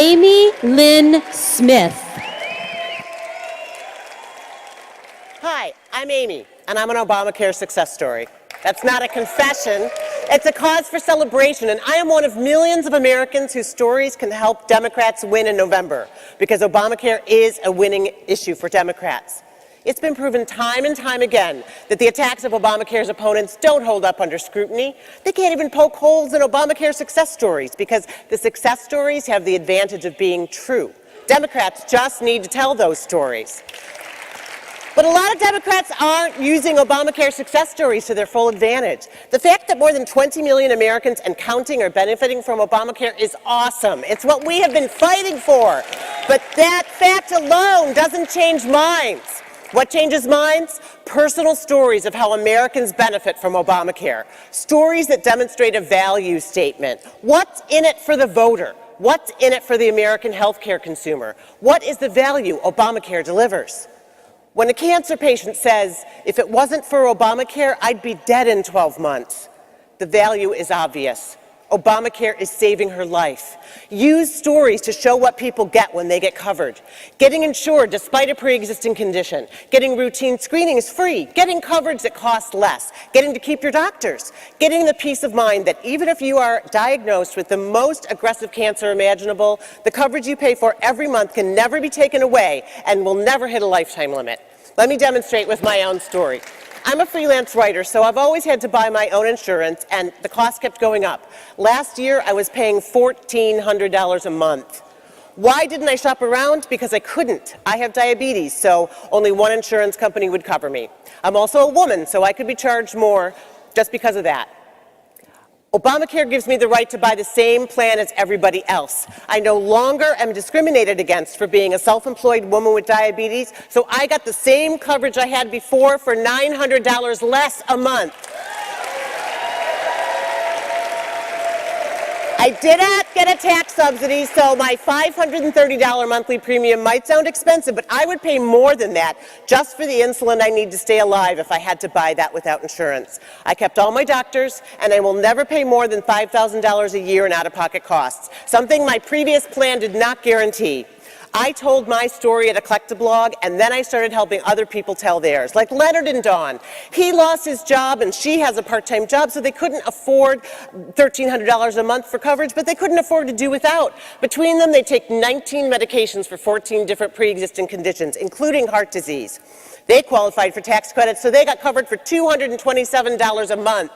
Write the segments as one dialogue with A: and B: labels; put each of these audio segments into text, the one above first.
A: Amy Lynn Smith.
B: Hi, I'm Amy, and I'm an Obamacare success story. That's not a confession. It's a cause for celebration, and I am one of millions of Americans whose stories can help Democrats win in November, because Obamacare is a winning issue for Democrats. It's been proven time and time again that the attacks of Obamacare's opponents don't hold up under scrutiny. They can't even poke holes in Obamacare success stories, because the success stories have the advantage of being true. Democrats just need to tell those stories. But a lot of Democrats aren't using Obamacare success stories to their full advantage. The fact that more than 20 million Americans and counting are benefiting from Obamacare is awesome. It's what we have been fighting for. But that fact alone doesn't change minds. What changes minds? Personal stories of how Americans benefit from Obamacare. Stories that demonstrate a value statement. What's in it for the voter? What's in it for the American healthcare consumer? What is the value Obamacare delivers? When a cancer patient says, if it wasn't for Obamacare, I'd be dead in 12 months, the value is obvious. Obamacare is saving her life. Use stories to show what people get when they get covered. Getting insured despite a pre-existing condition. Getting routine screenings free. Getting coverage that costs less. Getting to keep your doctors. Getting the peace of mind that even if you are diagnosed with the most aggressive cancer imaginable, the coverage you pay for every month can never be taken away and will never hit a lifetime limit. Let me demonstrate with my own story. I'm a freelance writer, so I've always had to buy my own insurance, and the cost kept going up. Last year, I was paying $1,400 a month. Why didn't I shop around? Because I couldn't. I have diabetes, so only one insurance company would cover me. I'm also a woman, so I could be charged more just because of that. Obamacare gives me the right to buy the same plan as everybody else. I no longer am discriminated against for being a self-employed woman with diabetes, so I got the same coverage I had before for $900 less a month. I did not get a tax subsidy, so my $530 monthly premium might sound expensive, but I would pay more than that just for the insulin I need to stay alive if I had to buy that without insurance. I kept all my doctors, and I will never pay more than $5,000 a year in out-of-pocket costs, something my previous plan did not guarantee. I told my story at a Collectablog, and then I started helping other people tell theirs, like Leonard and Dawn. He lost his job, and she has a part-time job, so they couldn't afford $1,300 a month for coverage, but they couldn't afford to do without. Between them, they take 19 medications for 14 different pre-existing conditions, including heart disease. They qualified for tax credits, so they got covered for $227 a month.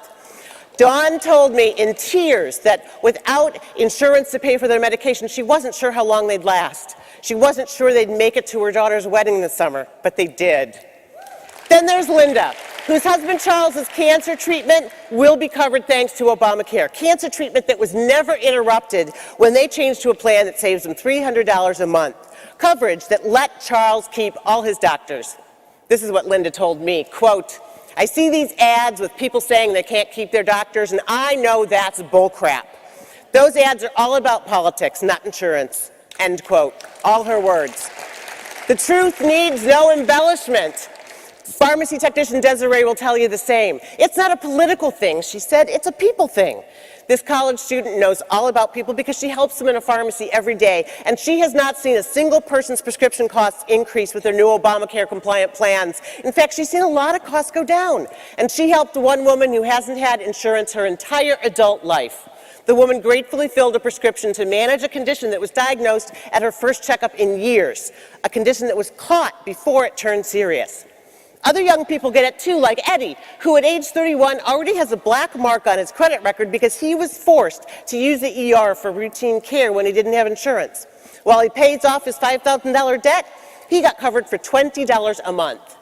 B: Dawn told me in tears that without insurance to pay for their medication, she wasn't sure how long they'd last. She wasn't sure they'd make it to her daughter's wedding this summer, but they did. Then there's Linda, whose husband Charles's cancer treatment will be covered thanks to Obamacare. Cancer treatment that was never interrupted when they changed to a plan that saves them $300 a month. Coverage that let Charles keep all his doctors. This is what Linda told me, quote, I see these ads with people saying they can't keep their doctors, and I know that's bullcrap. Those ads are all about politics, not insurance. End quote. All her words. The truth needs no embellishment. Pharmacy technician Desiree will tell you the same. It's not a political thing, she said. It's a people thing. This college student knows all about people because she helps them in a pharmacy every day, and she has not seen a single person's prescription costs increase with their new Obamacare compliant plans. In fact, she's seen a lot of costs go down, and she helped one woman who hasn't had insurance her entire adult life. The woman gratefully filled a prescription to manage a condition that was diagnosed at her first checkup in years, a condition that was caught before it turned serious. Other young people get it too, like Eddie, who at age 31 already has a black mark on his credit record because he was forced to use the ER for routine care when he didn't have insurance. While he pays off his $5,000 debt, he got covered for $20 a month.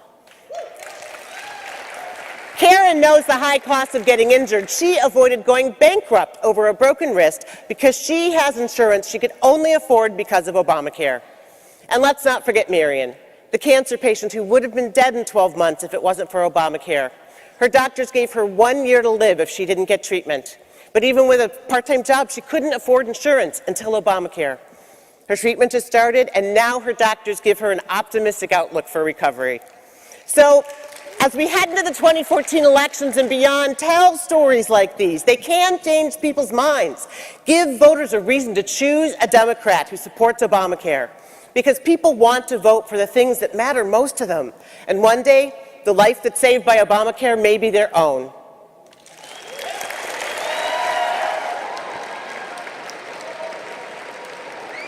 B: Karen knows the high cost of getting injured. She avoided going bankrupt over a broken wrist because she has insurance she could only afford because of Obamacare. And let's not forget Marion, the cancer patient who would have been dead in 12 months if it wasn't for Obamacare. Her doctors gave her 1 year to live if she didn't get treatment. But even with a part-time job, she couldn't afford insurance until Obamacare. Her treatment has started, and now her doctors give her an optimistic outlook for recovery. So As we head into the 2014 elections and beyond, tell stories like these. They can change people's minds. Give voters a reason to choose a Democrat who supports Obamacare. Because people want to vote for the things that matter most to them. And one day, the life that's saved by Obamacare may be their own.